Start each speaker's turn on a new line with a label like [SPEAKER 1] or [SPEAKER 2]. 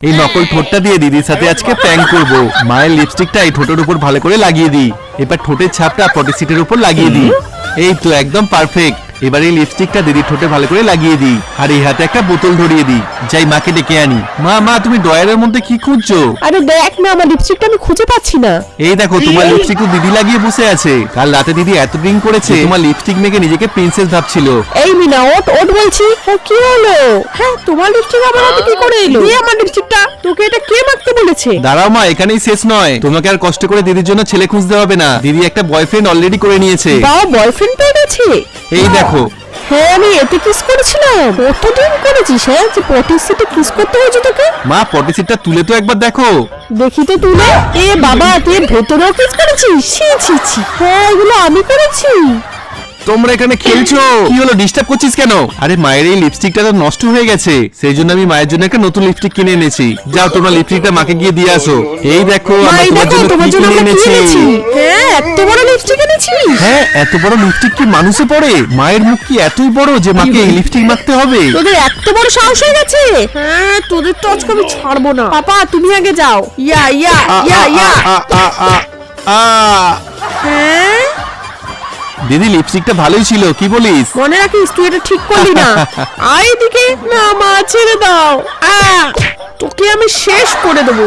[SPEAKER 1] এই নকল ঠোঁটটা দিয়ে দিদির সাথে আজকে প্র্যাঙ্ক করব। মায়ের লিপস্টিকটা এই ঠোঁটের উপর ভালো করে লাগিয়ে দিই। এবার ঠোঁটের ছাপটা পটি সিটের উপর লাগিয়ে দিই। এই তো একদম পারফেক্ট। এবার এই লিপস্টিকটা দিদির ঠোঁটে ভালো করে লাগিয়ে দিই, আর এই হাতে একটা বোতল ধরিয়ে দিই। যাই মাকে ডেকে আনি। মা মা তুমি ড্রয়ারের মধ্যে কি খুঁজছো?
[SPEAKER 2] আরে দেখ না, আমার লিপস্টিকটা আমি খুঁজে পাচ্ছি না।
[SPEAKER 1] এই দেখো তোমার লিপস্টিক তো দিদি লাগিয়ে বসে আছে। কাল রাতে দিদি এত ড্রিঙ্ক করেছে তোমার লিপস্টিক মেখে নিজেকে প্রিন্সেস ভাবছিল।
[SPEAKER 2] এই মিনা, ওট ওট বলছি। কি হলো? হ্যাঁ, তোমার লিপস্টিক আমার হাতে কি করে এলো? এই আমার লিপস্টিকটা তোকে এটা কে মাখতে বলেছে?
[SPEAKER 1] দাঁড়াও মা, এখানেই শেষ নয়। তোমাকে আর কষ্ট করে দিদির জন্য ছেলে খুঁজতে হবে না। দিদি একটা বয়ফ্রেন্ড অলরেডি করে নিয়েছে।
[SPEAKER 2] বাবা, বয়ফ্রেন্ড পেয়ে গেছে?
[SPEAKER 1] এই দেখো।
[SPEAKER 2] হ্যাঁ, আমি এতে কিস করেছিলাম। কতদিন করেছিস? হ্যাঁ, যে পটির সিটে কিস করতে হয়েছে তোকে?
[SPEAKER 1] মা পটি সিটটা তুলে তো একবার দেখো।
[SPEAKER 2] দেখি তো তুলে। এ বাবা, তুই ভেতরেও কিস করেছিস? ছি ছি ছি। হ্যাঁ, এগুলো আমি করেছি।
[SPEAKER 1] তোমরা এখানে খেলছো? কি হলো, ডিস্টার্ব করছিস কেন? আরে মায়ের এই লিপস্টিকটা তো নষ্ট হয়ে গেছে, সেই জন্য আমি মায়ের জন্য একটা নতুন লিপস্টিক কিনে এনেছি। যাও তোমরা লিপস্টিকটা মাকে গিয়ে দিয়ে আসো। এই দেখো আমরা তোমার জন্য কি কিনে এনেছি।
[SPEAKER 2] হ্যাঁ, এত বড় লিপস্টিক এনেছি।
[SPEAKER 1] হ্যাঁ, এত বড় লিপস্টিক কি মানুষে পড়ে? মায়ের মুখ কি এতই বড় যে মাকে এই লিপস্টিক মাখতে হবে?
[SPEAKER 2] তোদের এত বড় সাহস হয়ে গেছে? হ্যাঁ, তোদের তো আজকে আমি ছাড়বো না। পাপা, তুমি আগে যাও। ইয়া ইয়া ইয়া ইয়া। হ্যাঁ,
[SPEAKER 1] দিদি লিপস্টিকটা ভালোই ছিল, কি বলিস?
[SPEAKER 2] মনে রাখিস, তুই এটা ঠিক করলি না। আয় এদিকে। না মা, ছেড়ে দাও। তোকে আমি শেষ করে দেবো।